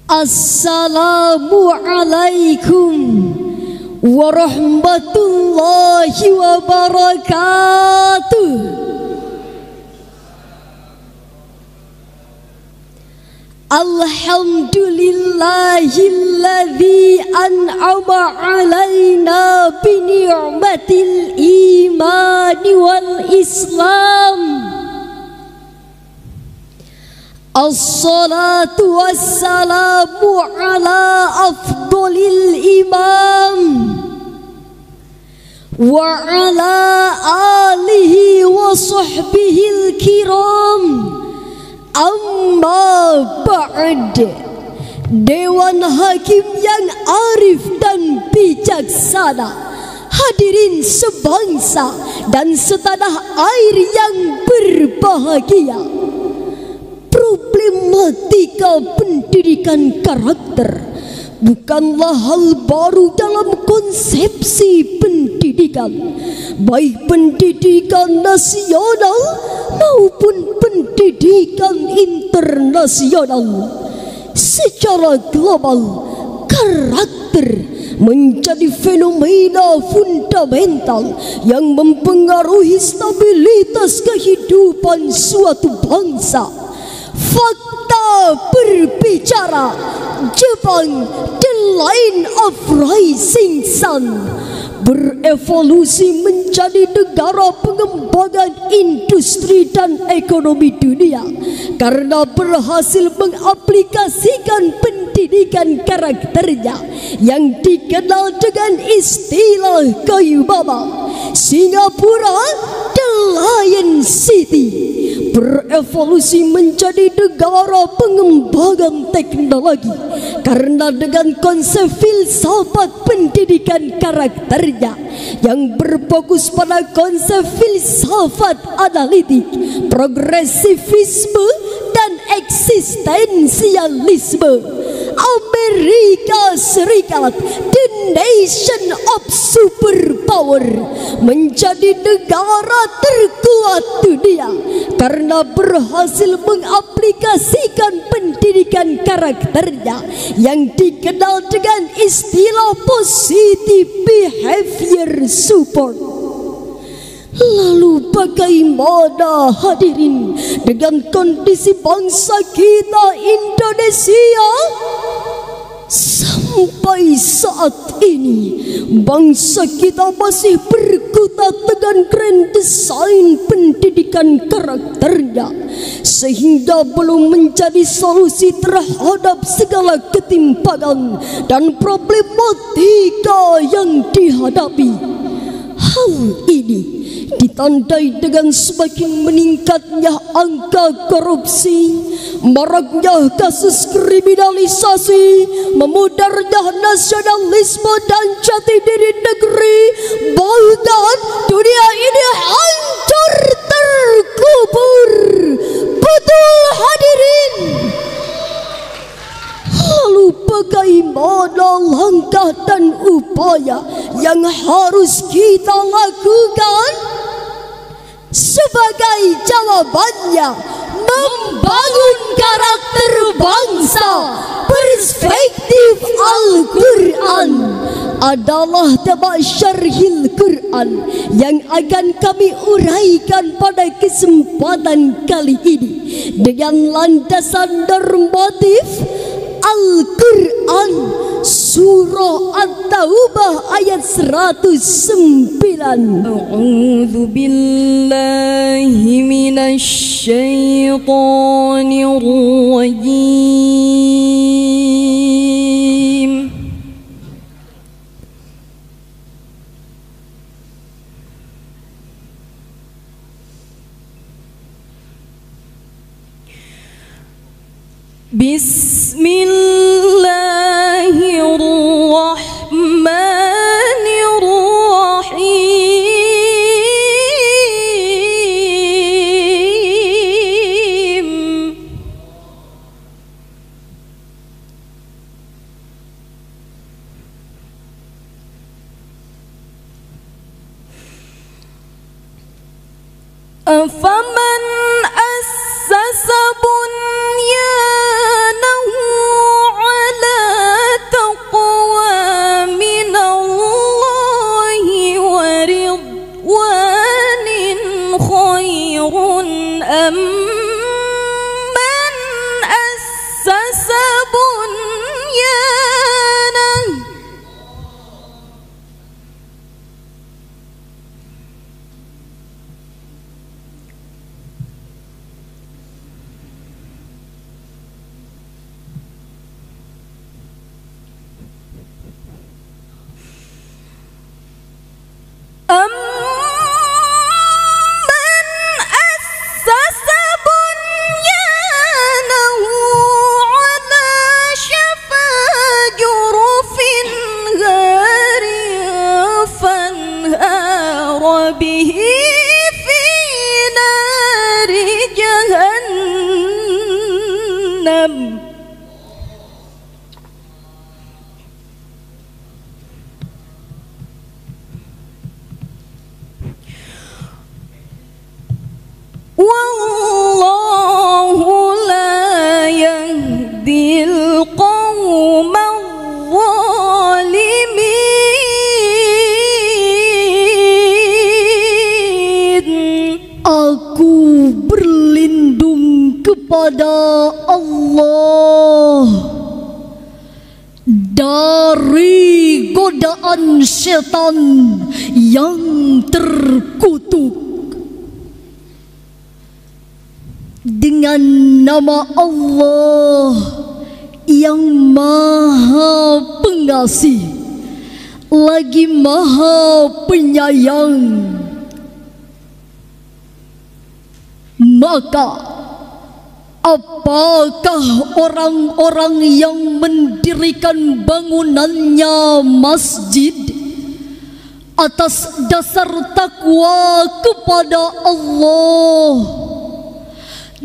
Assalamualaikum warahmatullahi wabarakatuh. Alhamdulillahilladzi an'ama alaina bi ni'matil imani wal islam. As-salatu wassalamu ala afdolil imam wa ala alihi wa sahbihil kiram. Amma ba'd. Dewan Hakim yang arif dan bijaksana, hadirin sebangsa dan setanah air yang berbahagia, problematika pendidikan karakter bukanlah hal baru dalam konsepsi pendidikan, baik pendidikan nasional maupun pendidikan internasional. Secara global, karakter menjadi fenomena fundamental yang mempengaruhi stabilitas kehidupan suatu bangsa. Fakta berbicara, Jepang, the line of rising sun, berevolusi menjadi negara pengembangan industri dan ekonomi dunia karena berhasil mengaplikasikan pendidikan karakternya yang dikenal dengan istilah kayu baba. Singapura, the Lion City, berevolusi menjadi negara pengembangan teknologi karena dengan konsep filsafat pendidikan karakternya yang berfokus pada konsep filsafat analitik, progresivisme dan eksistensialisme. Amerika Serikat, the nation of superpower, menjadi negara terkuat dunia karena berhasil mengaplikasikan pendidikan karakternya yang dikenal dengan istilah positive behavior support. Lalu bagaimana hadirin dengan kondisi bangsa kita Indonesia? Sampai saat ini bangsa kita masih berkutat dengan grand design pendidikan karakternya, sehingga belum menjadi solusi terhadap segala ketimpangan dan problematika yang dihadapi. Hal ini ditandai dengan semakin meningkatnya angka korupsi, maraknya kasus kriminalisasi, memudarnya nasionalisme dan jati diri negeri, bahkan dunia ini hancur terkubur. Betul hadirin? Lalu bagaimana langkah dan upaya yang harus kita lakukan? Sebagai jawabannya, membangun karakter bangsa. Perspektif Al-Quran adalah tema syarhil Quran yang akan kami uraikan pada kesempatan kali ini dengan landasan normatif Al-Quran, surah At-Taubah ayat 109. A'udzu billahi minasy syaithanir rajim. Bismillahirrahmanirrahim. Afaman assasa bunyanahu dari godaan setan yang terkutuk. Dengan nama Allah yang Maha Pengasih lagi Maha Penyayang, maka apakah orang-orang yang mendirikan bangunannya masjid atas dasar takwa kepada Allah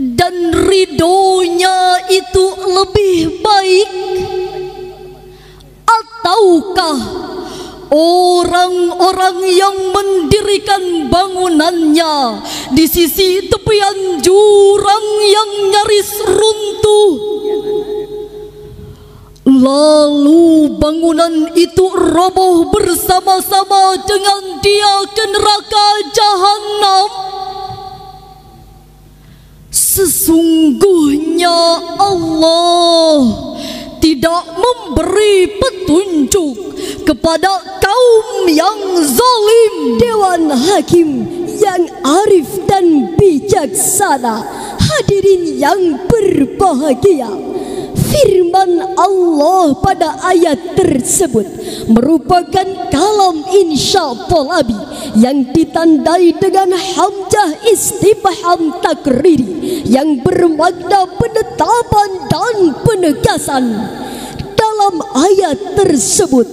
dan ridhonya itu lebih baik, ataukah orang-orang yang mendirikan bangunannya di sisi tepian jurang yang nyaris runtuh, lalu bangunan itu roboh bersama-sama dengan dia ke neraka jahanam? Sesungguhnya Allah tidak memberi petunjuk kepada kaum yang zalim. Dewan Hakim yang arif dan bijaksana, hadirin yang berbahagia, firman Allah pada ayat tersebut merupakan kalam insya talabi yang ditandai dengan hamzah istifham takriri yang bermakna penetapan dan penegasan. Dalam ayat tersebut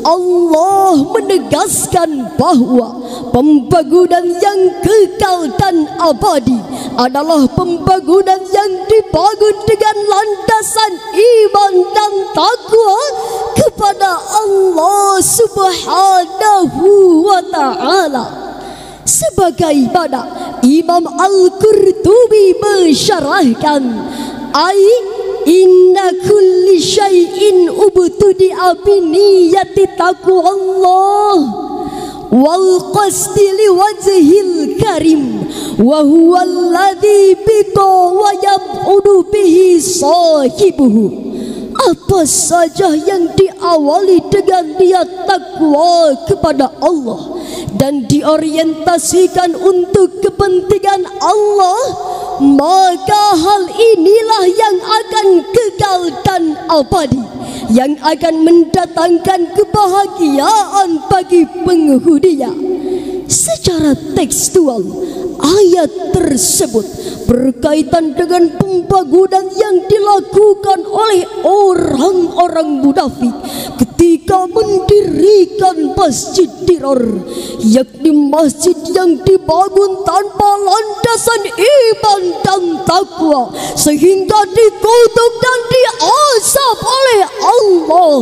Allah menegaskan bahwa pembangunan yang kekal dan abadi adalah pembangunan yang dibangun dengan landasan iman dan takwa kepada Allah Subhanahu wa ta'ala. Sebagaimana Imam Al-Qurtubi mensyarahkan, inna kulli syai'in ubtudi'a biniyati taqwallah wal qasdi liwajhil karim wa huwa alladhi biqa wa yab'udu bihi sahibuhu. Apa saja yang diawali dengan niat takwa kepada Allah dan diorientasikan untuk kepentingan Allah, maka hal inilah yang akan kekal dan abadi, yang akan mendatangkan kebahagiaan bagi penghuninya. Secara tekstual, ayat tersebut berkaitan dengan pembangunan yang dilakukan oleh orang-orang munafik ketika mendirikan masjid Dirar, yakni masjid yang dibangun tanpa landasan iman dan takwa, sehingga dikutuk dan diazab oleh Allah.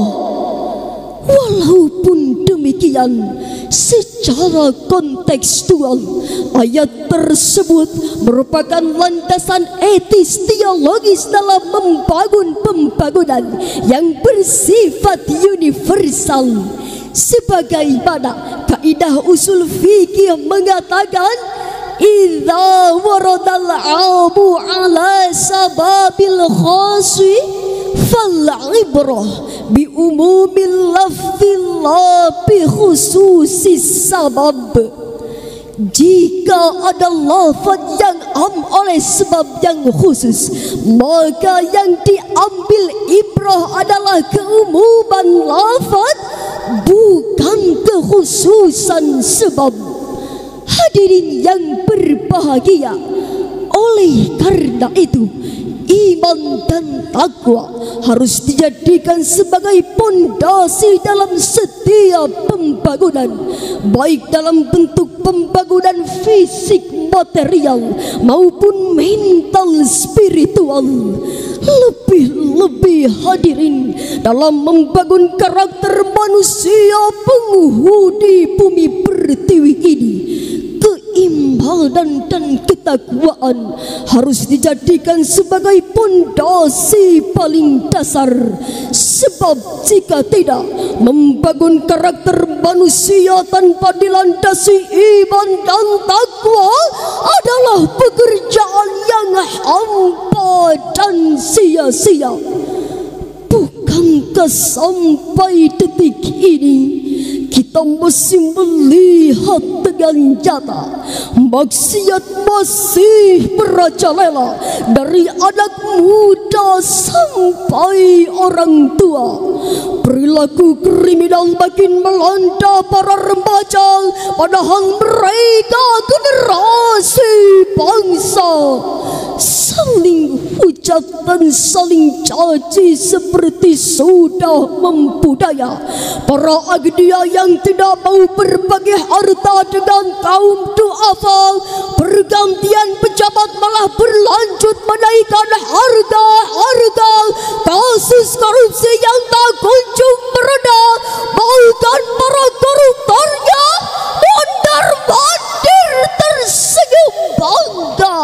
Walaupun demikian, secara kontekstual ayat tersebut merupakan landasan etis teologis dalam membangun pembangunan yang bersifat universal. Sebagaimana kaidah usul fikih mengatakan, idza waradal abu ala sababil khasi fal ibrah bi umumil lafzi la bi khususis sabab. Jika ada lafaz yang am oleh sebab yang khusus, maka yang diambil ibrah adalah keumuman lafaz, bukan kekhususan sebab. Hadirin yang berbahagia, oleh karena itu iman dan takwa harus dijadikan sebagai pondasi dalam setiap pembangunan, baik dalam bentuk pembangunan fisik material maupun mental spiritual. Lebih-lebih hadirin, dalam membangun karakter manusia penghuni bumi pertiwi ini, keimanan dan ketakwaan harus dijadikan sebagai pondasi paling dasar. Sebab jika tidak, membangun karakter manusia tanpa dilandasi iman dan takwa adalah pekerjaan yang hampa dan sia-sia. Bukan Bukankah sampai detik ini kita masih melihat dengan nyata maksiat masih merajalela dari anak muda sampai orang tua. Perilaku kriminal makin melanda para remaja, padahal mereka generasi bangsa. Saling hujat dan saling caci seperti sudah membudaya. Para agnia yang tidak mau berbagi harta dengan kaum duafa, pergantian pejabat malah berlanjut menaikkan harga-harga. Kasus korupsi yang tak kunjung mereda, bahkan para koruptornya mondar-mandir tersenyum bangga.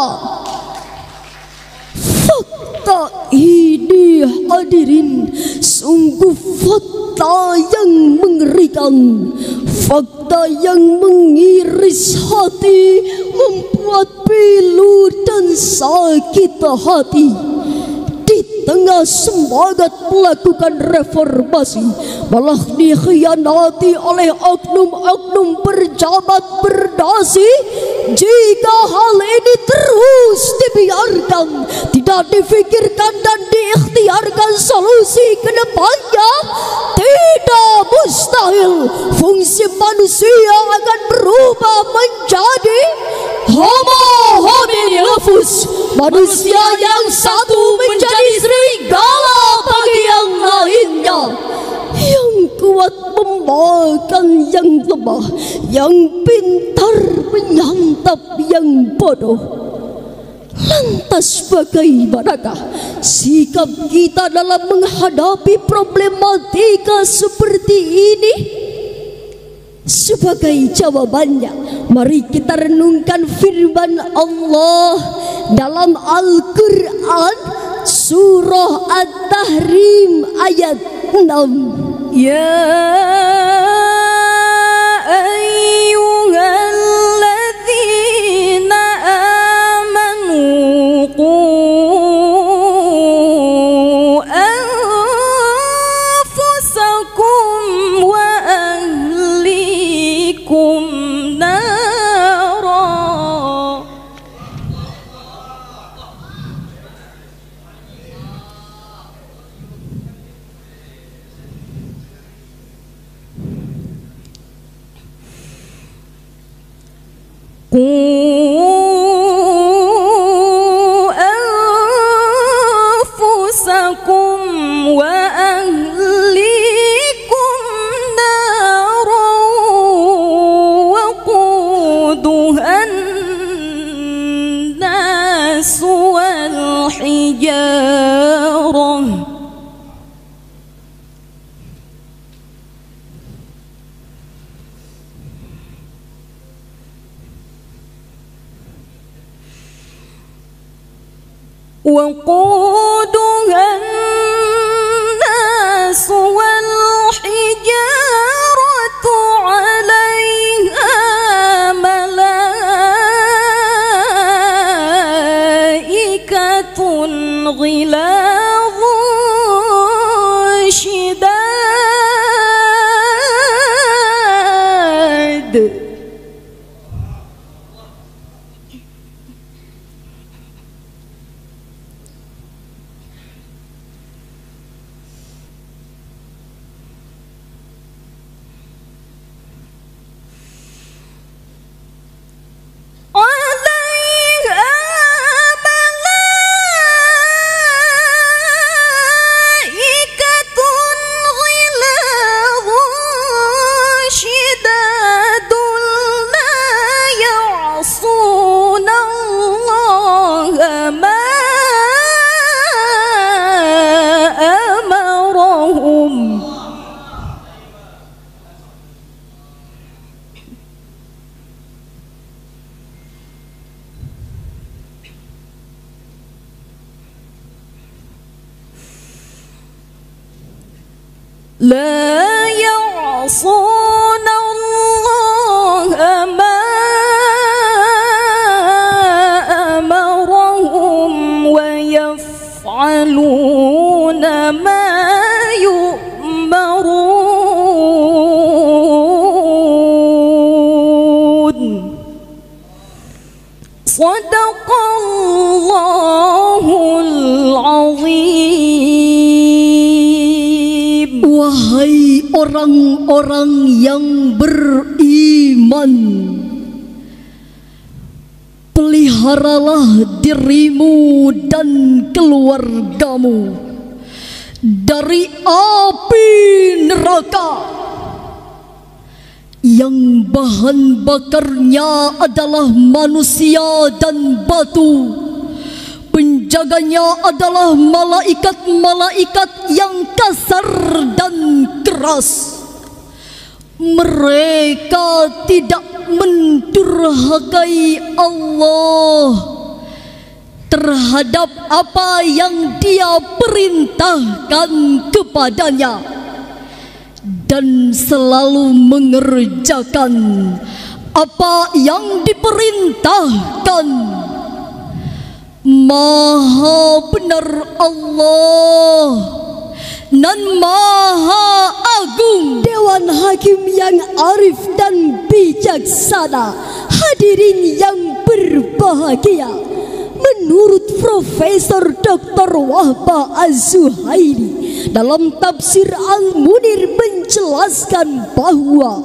Fakta ini hadirin sungguh fakta yang mengerikan, fakta yang mengiris hati, membuat pilu dan sakit hati. Di tengah semangat melakukan reformasi, malah dikhianati oleh oknum-oknum pejabat berdasi. Jika hal ini terus dibiarkan, tidak difikirkan dan diikhtiarkan solusi ke depannya, tidak mustahil fungsi manusia akan berubah menjadi Homo hominidus, manusia yang satu menjadi serigala bagi yang lainnya, yang kuat memakan yang lemah, yang pintar menyantap yang bodoh. Lantas bagaimanakah sikap kita dalam menghadapi problematika seperti ini? Sebagai jawabannya, mari kita renungkan firman Allah dalam Al-Quran surah At-Tahrim ayat 6. Ya ayyuhalladzina amanu qu anfusakum wa ahlikum nara. أنفسكم وأهليكم نارا وقودها الناس والحجارة وقودها الناس والحجارة عليها ملائكة غلاظ شداد لا يعصون الله ما أمرهم ويفعلون ما orang-orang yang beriman. Peliharalah dirimu dan keluargamu dari api neraka yang bahan bakarnya adalah manusia dan batu. Penjaganya adalah malaikat-malaikat yang kasar dan keras. Mereka tidak mendurhakai Allah terhadap apa yang Dia perintahkan kepadanya, dan selalu mengerjakan apa yang diperintahkan. Maha benar Allah dan Maha Agung, Dewan Hakim yang arif dan bijaksana. Hadirin yang berbahagia, menurut Profesor Dr. Wahbah Az-Zuhaili dalam tafsir Al-Munir menjelaskan bahwa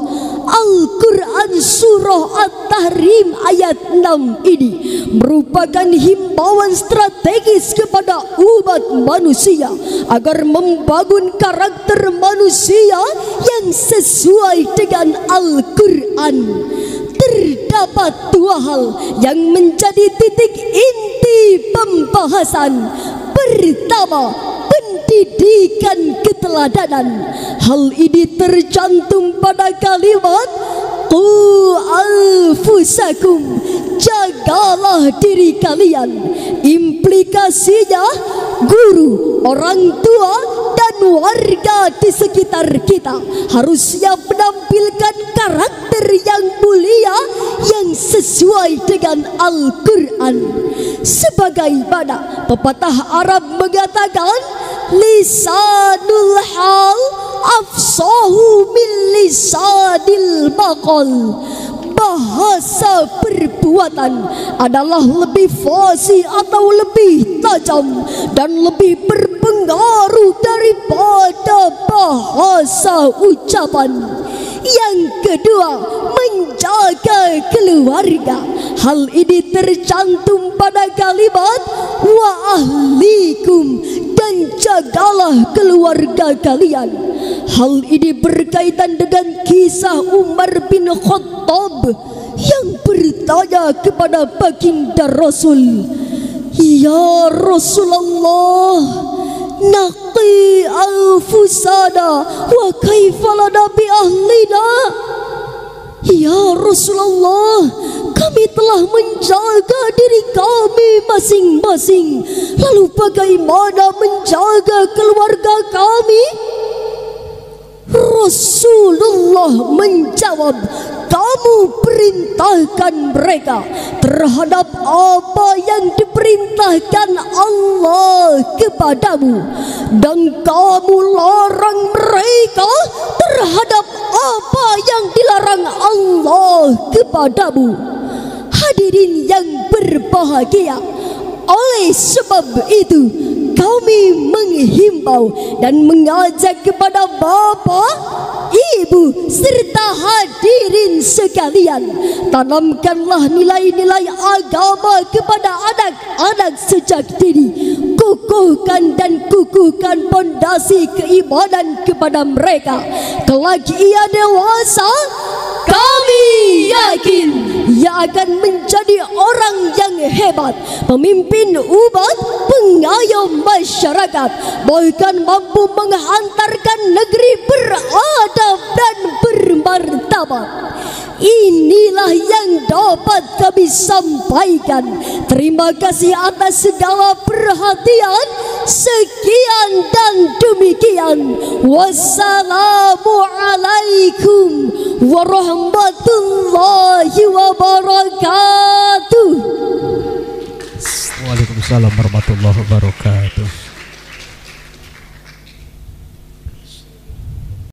Al-Quran surah At-Tahrim ayat 6 ini merupakan himbauan strategis kepada umat manusia agar membangun karakter manusia yang sesuai dengan Al-Quran. Terdapat dua hal yang menjadi titik inti pembahasan. Pertama, pendidikan keteladanan. Hal ini tercantum pada kalimat qu anfusakum, jagalah diri kalian. Implikasinya guru, orang tua dan warga di sekitar kita harusnya menampilkan karakter yang mulia yang sesuai dengan Al-Quran. Sebagaimana pepatah Arab mengatakan, lisanul hal afsahu min lisanil maqal. Bahasa perbuatan adalah lebih fasih atau lebih tajam dan lebih berpengaruh daripada bahasa ucapan. Yang kedua, menjaga keluarga. Hal ini tercantum pada kalimat wa ahlikum, dan jagalah keluarga kalian. Hal ini berkaitan dengan kisah Umar bin Khattab yang bertanya kepada baginda Rasul, ya Rasulullah, naqi anfusana wa kaifa lana bi ahlina. Ya Rasulullah, kami telah menjaga diri kami masing-masing, lalu bagaimana menjaga keluarga kami? Rasulullah menjawab, kamu perintahkan mereka terhadap apa yang diperintahkan Allah kepadamu, dan kamu larang mereka terhadap apa yang dilarang Allah kepadamu. Hadirin yang berbahagia, oleh sebab itu kami menghimbau dan mengajak kepada bapak, ibu serta hadirin sekalian, tanamkanlah nilai-nilai agama kepada anak-anak sejak dini. Kukuhkan dan kukuhkan pondasi keimanan kepada mereka. Kelak ia dewasa, kami yakin ia akan menjadi orang yang hebat, pemimpin umat, pengayom masyarakat, bahkan mampu menghantarkan negeri beradab dan bermartabat. Inilah yang dapat kami sampaikan. Terima kasih atas segala perhatian. Sekian dan demikian. Wassalamualaikum warahmatullahi wabarakatuh. Waalaikumsalam warahmatullahi wabarakatuh.